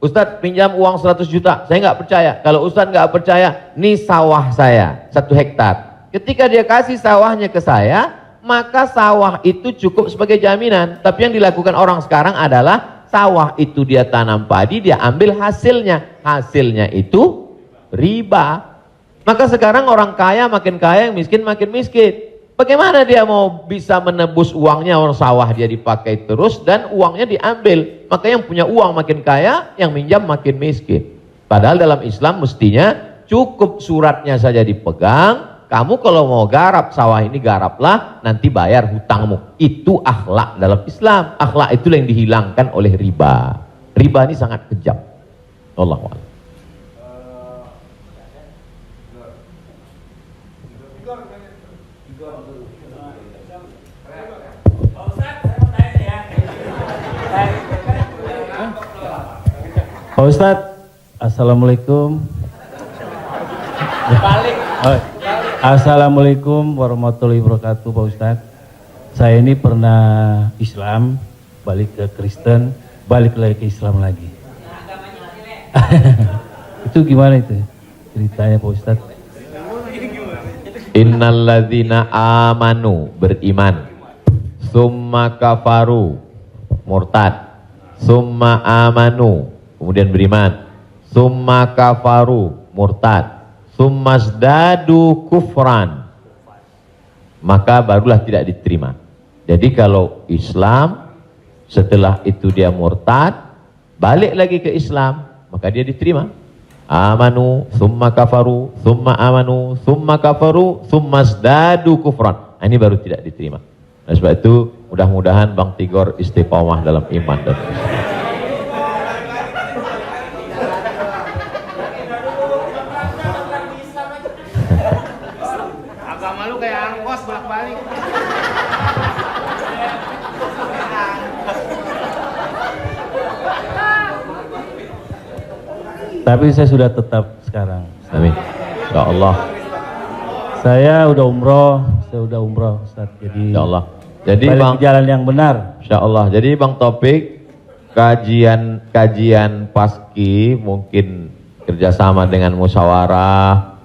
Ustadz pinjam uang 100 juta, saya nggak percaya. Kalau Ustadz nggak percaya, ini sawah saya 1 hektar. Ketika dia kasih sawahnya ke saya, maka sawah itu cukup sebagai jaminan. Tapi yang dilakukan orang sekarang adalah sawah itu dia tanam padi, dia ambil hasilnya. Hasilnya itu riba. Maka sekarang orang kaya makin kaya, yang miskin makin miskin. Bagaimana dia mau bisa menebus uangnya? Orang sawah dia dipakai terus dan uangnya diambil. Maka yang punya uang makin kaya, yang minjam makin miskin. Padahal dalam Islam mestinya cukup suratnya saja dipegang. Kamu kalau mau garap sawah ini garaplah, nanti bayar hutangmu. Itu akhlak dalam Islam. Akhlak itu yang dihilangkan oleh riba. Riba ini sangat kejam. Wallahu a'lam. Pak Ustadz, Assalamualaikum. Assalamualaikum warahmatullahi wabarakatuh Pak Ustadz. Saya ini pernah Islam, balik ke Kristen, balik lagi ke Islam lagi. Itu gimana itu ceritanya Pak Ustadz? Innalladzina amanu, beriman. Summa kafaru, murtad. Summa amanu, kemudian beriman. Summa kafaru, murtad. Summa zdadu kufran, maka barulah tidak diterima. Jadi kalau Islam, setelah itu dia murtad, balik lagi ke Islam, maka dia diterima. Amanu, summa kafaru, summa amanu, summa kafaru, summa zdadu kufran. Ini baru tidak diterima. Nah, sebab itu mudah-mudahan Bang Tigor istiqomah dalam iman dan Islam. Agama lu kayak angkos bolak-balik. Tapi saya sudah tetap sekarang. Amin. Ya Allah. Saya udah umroh, Ustaz. Jadi Ya Allah. Jadi balik Bang, ke jalan yang benar. Insya Allah. Jadi Bang Taufik, kajian Paski mungkin kerjasama dengan musyawarah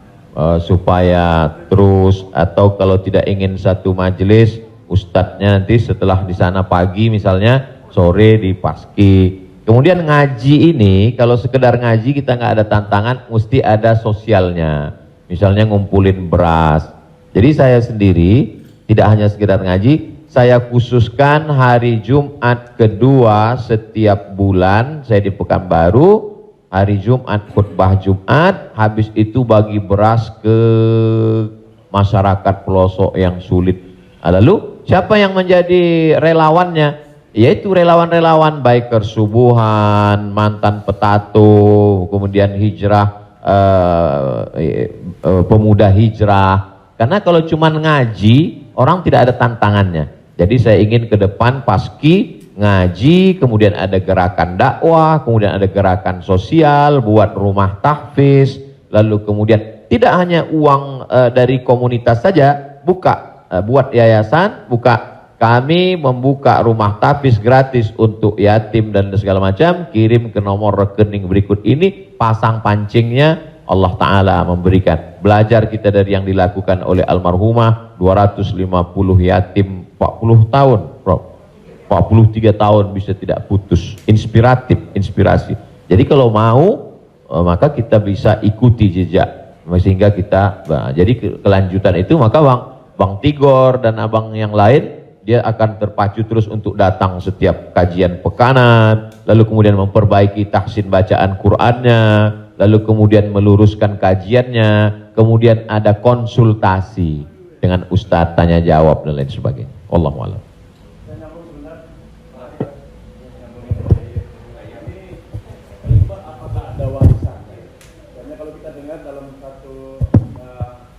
supaya terus, atau kalau tidak ingin satu majelis, ustadznya nanti setelah di sana pagi misalnya, sore di Paski. Kemudian ngaji ini, kalau sekedar ngaji kita nggak ada tantangan, mesti ada sosialnya. Misalnya ngumpulin beras. Jadi saya sendiri tidak hanya sekedar ngaji, saya khususkan hari Jumat kedua setiap bulan, saya di Pekanbaru, hari Jumat khutbah Jumat, habis itu bagi beras ke masyarakat pelosok yang sulit. Lalu siapa yang menjadi relawannya? Yaitu relawan-relawan biker subuhan, mantan petato, kemudian hijrah, pemuda hijrah. Karena kalau cuma ngaji, orang tidak ada tantangannya. Jadi saya ingin ke depan Paski ngaji, kemudian ada gerakan dakwah, kemudian ada gerakan sosial, buat rumah tahfiz, lalu kemudian tidak hanya uang dari komunitas saja, buat yayasan, kami membuka rumah tahfiz gratis untuk yatim dan segala macam, kirim ke nomor rekening berikut ini, pasang pancingnya, Allah Ta'ala memberikan. Belajar kita dari yang dilakukan oleh almarhumah, 250 yatim 40 tahun, Prof. 43 tahun bisa tidak putus. Inspirasi. Jadi kalau mau, maka kita bisa ikuti jejak, sehingga kita, jadi kelanjutan itu, maka Bang Tigor dan abang yang lain, dia akan terpacu terus untuk datang setiap kajian pekanan, lalu kemudian memperbaiki tahsin bacaan Qur'annya, lalu kemudian meluruskan kajiannya, kemudian ada konsultasi dengan ustadz, tanya jawab dan lain sebagainya. Wallahu a'lam.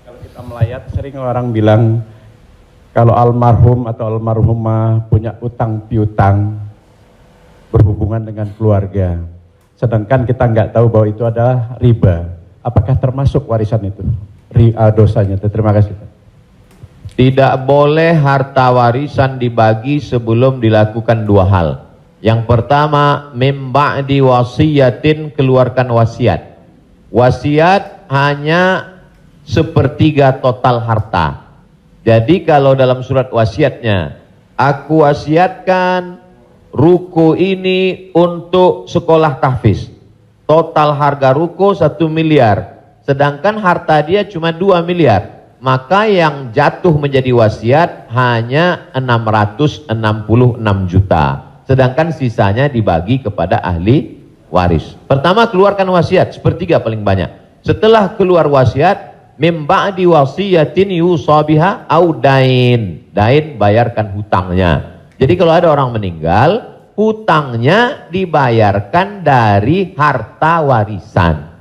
Kalau kita melayat, sering orang bilang kalau almarhum atau almarhumah punya utang piutang berhubungan dengan keluarga, sedangkan kita nggak tahu bahwa itu adalah riba. Apakah termasuk warisan itu dosanya? Terima kasih. Tidak boleh harta warisan dibagi sebelum dilakukan dua hal. Yang pertama, mim ba'di wasiyatin, keluarkan wasiat. Wasiat hanya sepertiga total harta. Jadi kalau dalam surat wasiatnya, aku wasiatkan ruko ini untuk sekolah tahfiz. Total harga ruko 1 miliar. Sedangkan harta dia cuma 2 miliar. Maka yang jatuh menjadi wasiat hanya 666 juta. Sedangkan sisanya dibagi kepada ahli waris. Pertama, keluarkan wasiat, sepertiga paling banyak. Setelah keluar wasiat, mim ba'di wasiyatin yusabiha au dain. Dain, bayarkan hutangnya. Jadi kalau ada orang meninggal, hutangnya dibayarkan dari harta warisan.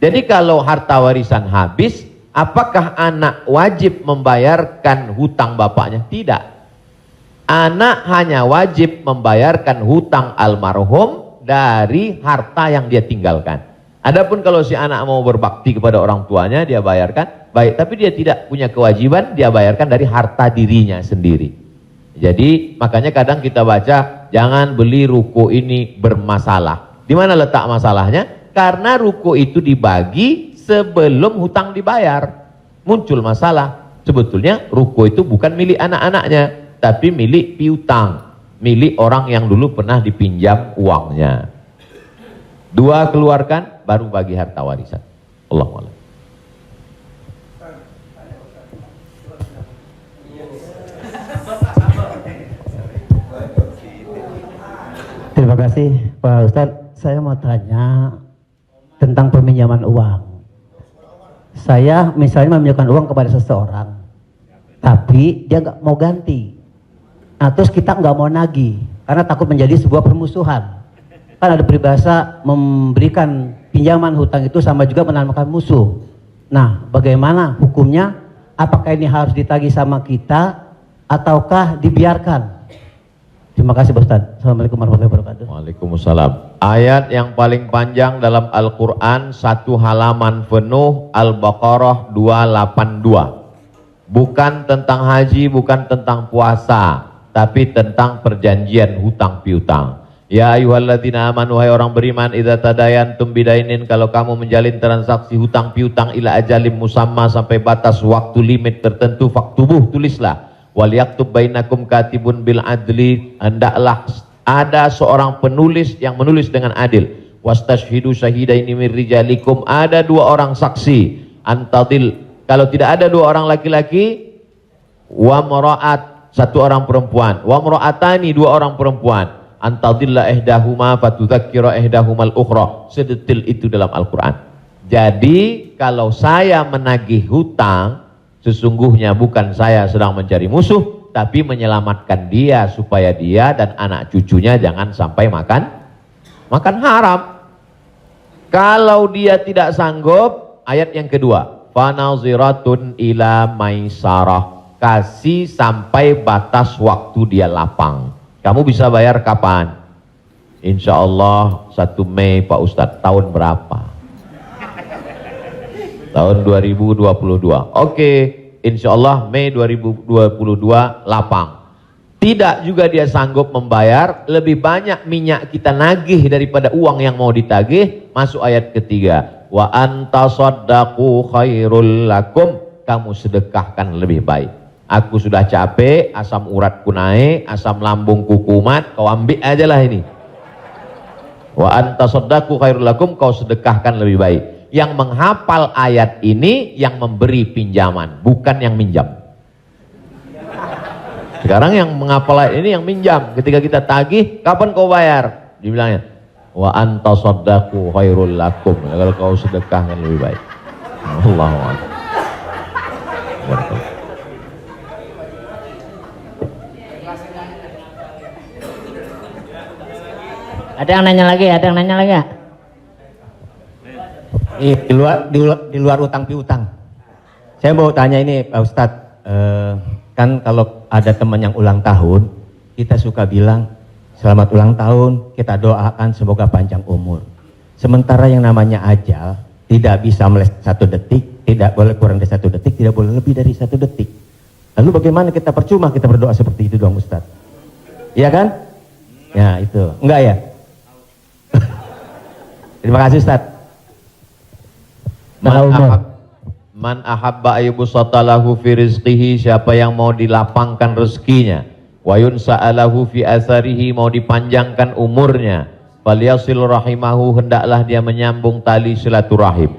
Jadi kalau harta warisan habis, apakah anak wajib membayarkan hutang bapaknya? Tidak. Anak hanya wajib membayarkan hutang almarhum dari harta yang dia tinggalkan. Adapun kalau si anak mau berbakti kepada orang tuanya, dia bayarkan, baik, tapi dia tidak punya kewajiban, dia bayarkan dari harta dirinya sendiri. Jadi makanya kadang kita baca, jangan beli ruko ini bermasalah. Di mana letak masalahnya? Karena ruko itu dibagi sebelum hutang dibayar. Muncul masalah. Sebetulnya ruko itu bukan milik anak-anaknya, tapi milik piutang, milik orang yang dulu pernah dipinjam uangnya. 2 keluarkan, baru bagi harta warisan. Allahu a'lam. Terima kasih Pak Ustadz. Saya mau tanya tentang peminjaman uang. Saya misalnya meminjamkan uang kepada seseorang, tapi dia nggak mau ganti. Nah terus kita nggak mau nagih karena takut menjadi sebuah permusuhan. Kan ada peribahasa memberikan pinjaman hutang itu sama juga menanamkan musuh. Nah bagaimana hukumnya? Apakah ini harus ditagih sama kita ataukah dibiarkan? Terima kasih Pak Ustadz. Assalamualaikum warahmatullahi wabarakatuh. Waalaikumsalam. Ayat yang paling panjang dalam Al-Quran, 1 halaman penuh, Al-Baqarah 282. Bukan tentang haji, bukan tentang puasa, tapi tentang perjanjian hutang piutang. Ya ayyuhalladzina amanu, hai orang beriman, idza tadayantum bidainin, kalau kamu menjalin transaksi hutang piutang ila ajalim musamma, sampai batas waktu limit tertentu, faktubuh, tulislah. Wal yaktub bainakum katibun bil adli, hendaklah ada seorang penulis yang menulis dengan adil. Wastashhidu syahidaini min rijalikum, ada 2 orang saksi. Antadil, kalau tidak ada 2 orang laki-laki, wa maraat, 1 orang perempuan, wa maraatani, 2 orang perempuan. Antadilla ihdahuma fatudzakkira ihdahumal ukhra. Sedetil itu dalam Al-Quran. Jadi kalau saya menagih hutang, sesungguhnya bukan saya sedang mencari musuh, tapi menyelamatkan dia supaya dia dan anak cucunya jangan sampai makan haram. Kalau dia tidak sanggup, ayat yang kedua, fanaziratun ila maisarah, kasih sampai batas waktu dia lapang. Kamu bisa bayar kapan? Insya Allah 1 Mei Pak Ustadz. Tahun berapa? Tahun 2022. Oke, insya Allah Mei 2022 lapang. Tidak juga dia sanggup membayar, lebih banyak minyak kita nagih daripada uang yang mau ditagih. Masuk ayat ketiga, wa antasaddaqu khairul lakum, kamu sedekahkan lebih baik. Aku sudah capek, asam uratku naik, asam lambungku kumat, kau ambil aja lah ini. Wa antasaddaqu khairul lakum, kau sedekahkan lebih baik. Yang menghafal ayat ini yang memberi pinjaman, bukan yang minjam. Sekarang yang menghafal ayat ini yang minjam. Ketika kita tagih, kapan kau bayar? Dibilangnya, wa antasaddaqu khairul lakum, kalau kau sedekahkan lebih baik. Allahu akbar. Ada yang nanya lagi? Ada yang nanya lagi ya? Di luar utang piutang. Saya mau tanya ini Pak Ustadz, kan kalau ada teman yang ulang tahun, kita suka bilang selamat ulang tahun, kita doakan semoga panjang umur. Sementara yang namanya ajal tidak bisa meleset 1 detik, tidak boleh kurang dari 1 detik, tidak boleh lebih dari 1 detik. Lalu bagaimana kita percuma kita berdoa seperti itu dong Ustadz? Iya kan? Ya itu, enggak ya? Terima kasih Ustadz. Man ahabba ayyubsatalahu fi rizqihi, siapa yang mau dilapangkan rezekinya, wa yunsa'alahu fi atharihi, mau dipanjangkan umurnya, falyasil rahimahu, hendaklah dia menyambung tali silaturahim.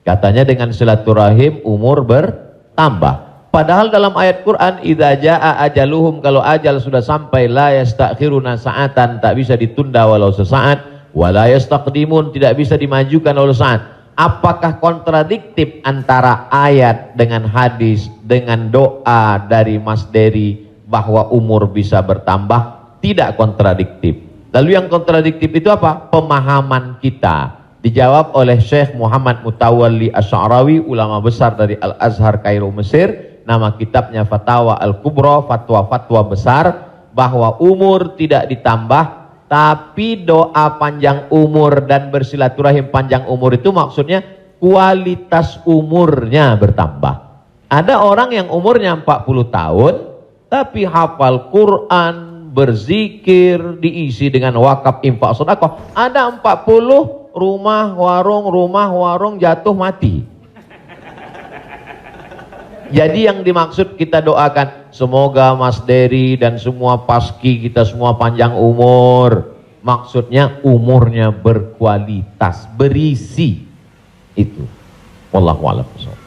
Katanya dengan silaturahim umur bertambah. Padahal dalam ayat Quran, idza jaa ajaluhum, kalau ajal sudah sampai, la yastakhiruna sa'atan, tak bisa ditunda walau sesaat, wa la yastaqdimun, tidak bisa dimajukan walau saat. Apakah kontradiktif antara ayat dengan hadis dengan doa dari Mas Dery bahwa umur bisa bertambah? Tidak kontradiktif. Lalu yang kontradiktif itu apa? Pemahaman kita. Dijawab oleh Syekh Muhammad Mutawalli Asy'arawi, ulama besar dari Al-Azhar Kairo Mesir. Nama kitabnya Fatawa Al-Kubra, fatwa-fatwa besar, bahwa umur tidak ditambah, tapi doa panjang umur dan bersilaturahim panjang umur itu maksudnya kualitas umurnya bertambah. Ada orang yang umurnya 40 tahun tapi hafal Quran, berzikir, diisi dengan wakaf, infak, sedekah. Ada 40 rumah warung jatuh mati. Jadi yang dimaksud kita doakan, semoga Mas Dery dan semua paski kita semua panjang umur. Maksudnya umurnya berkualitas, berisi. Itu. Wallahu a'lam bishawab.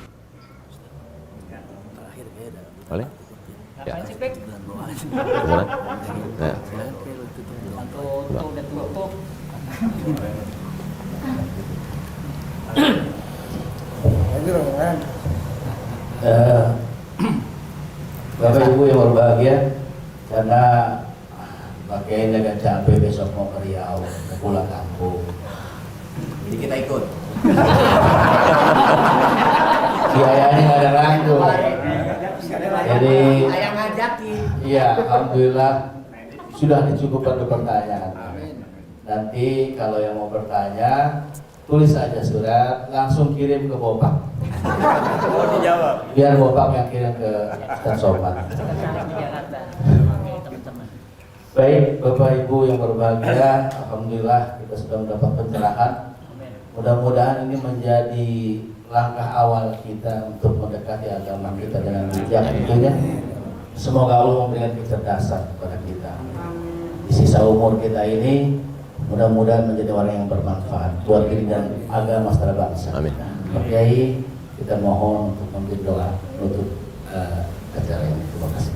Boleh? Ya. Gimana? Ya. Bapak Ibu yang berbahagia, karena pakaian agak capek besok mau ke Riau, mau pulang kampung. Jadi kita ikut. Biayanya nggak ada ragu. Jadi, iya, alhamdulillah sudah dicukupkan untuk pertanyaan. Nanti kalau yang mau bertanya, tulis aja surat, langsung kirim ke Bopak. Biar Bopak yang kirim ke Ustaz Somad. Baik, Bapak Ibu yang berbahagia, alhamdulillah kita sudah mendapat pencerahan. Mudah-mudahan ini menjadi langkah awal kita untuk mendekati agama kita dengan bijak tentunya. Semoga Allah memberikan kecerdasan kepada kita. Di sisa umur kita ini, mudah-mudahan menjadi orang yang bermanfaat buat diri dan agama secara bangsa. Amin. Pak Kiai, kita mohon untuk memberi doa untuk acara ini. Terima kasih.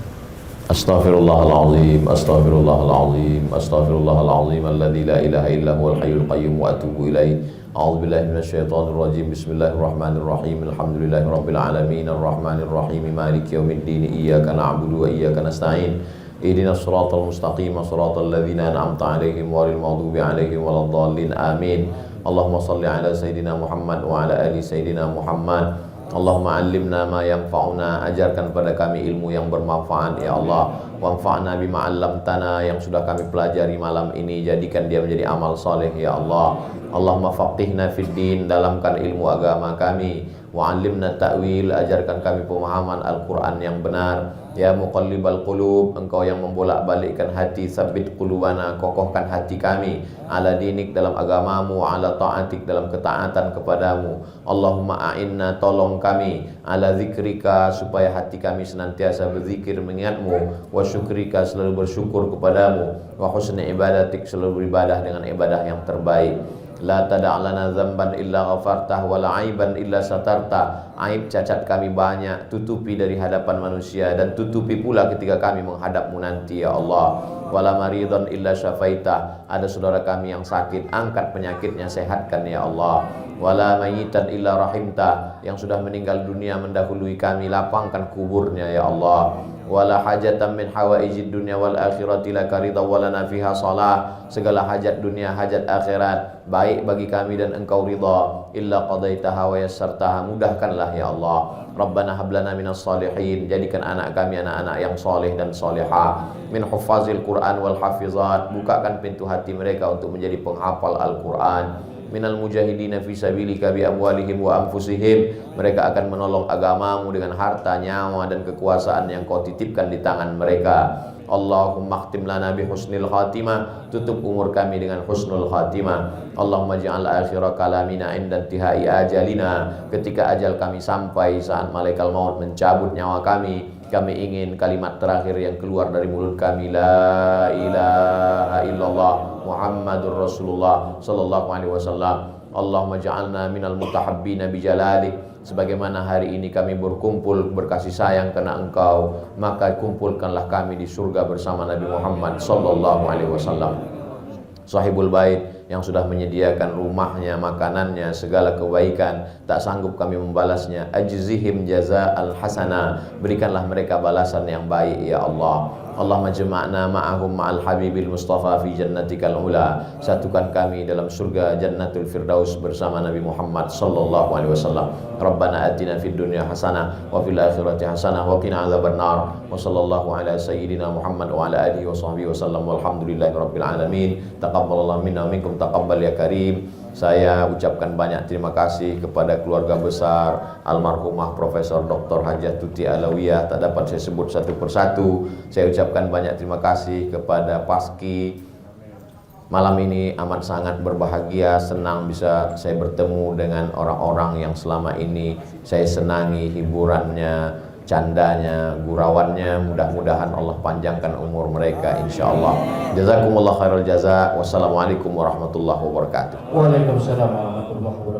Astaghfirullahaladzim, astaghfirullahaladzim, astaghfirullahaladzim, alladzi la ilaha illa huwal hayyul qayyum wa atubu ilaih. A'udzu billahi minasyaitonir rajim. Bismillahirrahmanirrahim. Alhamdulillahirabbil alamin, arrahmanir rahim, maliki yaumiddin. Iyyaka na'budu wa iyyaka nasta'in. Ihdinas siratal mustaqim, siratal ladzina an'amta 'alaihim ghairil maghdubi 'alaihim waladdallin. Amin. Allahumma shalli ala sayidina Muhammad wa ala ali sayidina Muhammad. Allahumma 'allimna ma yanfa'una, ajarkan pada kami ilmu yang bermanfaat ya Allah. Wanfa'na bima 'allamtana, yang sudah kami pelajari malam ini jadikan dia menjadi amal saleh ya Allah. Allahumma faqihna fid din, dalamkan ilmu agama kami. Wa 'allimna ta'wil, ajarkan kami pemahaman Al-Qur'an yang benar. Ya muqallibal qulub, engkau yang membolak-balikkan hati, sabbit qulubana, kokohkan hati kami ala dinik, dalam agamamu, ala ta'atik, dalam ketaatan kepadamu. Allahumma a'inna, tolong kami, ala zikrika, supaya hati kami senantiasa berzikir mengingatmu, wa syukrika, selalu bersyukur kepadamu, wa husni ibadatik, selalu beribadah dengan ibadah yang terbaik. La tada'lana zamban illa ghafartah, wa la aiban illa satarta. Aib cacat kami banyak, tutupi dari hadapan manusia, dan tutupi pula ketika kami menghadapmu nanti ya Allah. Wala maridhan illa syafaitah, ada saudara kami yang sakit, angkat penyakitnya, sehatkan ya Allah. Wala mayitan illa rahimta, yang sudah meninggal dunia mendahului kami, lapangkan kuburnya ya Allah. Wala hajatan min hawaijid dunya wal akhirati laka ridha wa lana fiha salah, segala hajat dunia hajat akhirat baik bagi kami dan engkau ridha, illa qadaitaha wa yassartaha, mudahkanlah ya Allah. Rabbana hablana minas salihin, jadikan anak kami anak-anak yang soleh dan solehah, min huffazil Quran wal hafizat, bukakan pintu hati mereka untuk menjadi penghafal Al-Quran. Minal mujahidina fi sabilika bi amwalihim wa anfusihim, mereka akan menolong agamamu dengan harta, nyawa dan kekuasaan yang kau titipkan di tangan mereka. Allahumma khtim lana bi husnil khatimah, tutup umur kami dengan husnul khatimah. Allahumma ja'al akhira kalamina inda intihai ajalina, ketika ajal kami sampai, saat malaikat maut mencabut nyawa kami ingin kalimat terakhir yang keluar dari mulut kami, la ilaha illallah Muhammadur Rasulullah sallallahu alaihi wasallam. Allahumma ja'alna minal mutahabbina bijalalik, sebagaimana hari ini kami berkumpul berkasih sayang karena engkau, maka kumpulkanlah kami di surga bersama Nabi Muhammad sallallahu alaihi wasallam. Sahibul bait yang sudah menyediakan rumahnya, makanannya, segala kebaikan, tak sanggup kami membalasnya. Ajzihim jaza'al hasana, berikanlah mereka balasan yang baik ya Allah. Allahumma jama'na ma'ahum ma'al habibil mustafa fi jannatikal ula, satukan kami dalam surga jannatul firdaus bersama Nabi Muhammad sallallahu alaihi wasallam. Rabbana atina fid dunya hasanah wa fil akhirati hasanah wa qina adzabannar. Wa sallallahu ala sayyidina Muhammad wa ala alihi wa sahbihi wasallam, walhamdulillahi rabbil alamin. Taqabbalallahu minna minkum taqabbal ya karim. Saya ucapkan banyak terima kasih kepada keluarga besar almarhumah Profesor Dr. Hajah Tuti Alawiyah, tak dapat saya sebut satu persatu. Saya ucapkan banyak terima kasih kepada Paski. Malam ini amat sangat berbahagia, senang bisa saya bertemu dengan orang-orang yang selama ini saya senangi hiburannya, candanya, gurauannya, mudah-mudahan Allah panjangkan umur mereka insyaallah. Jazakumullah khairal jaza. Wassalamualaikum warahmatullahi wabarakatuh. Waalaikumsalam warahmatullahi wabarakatuh.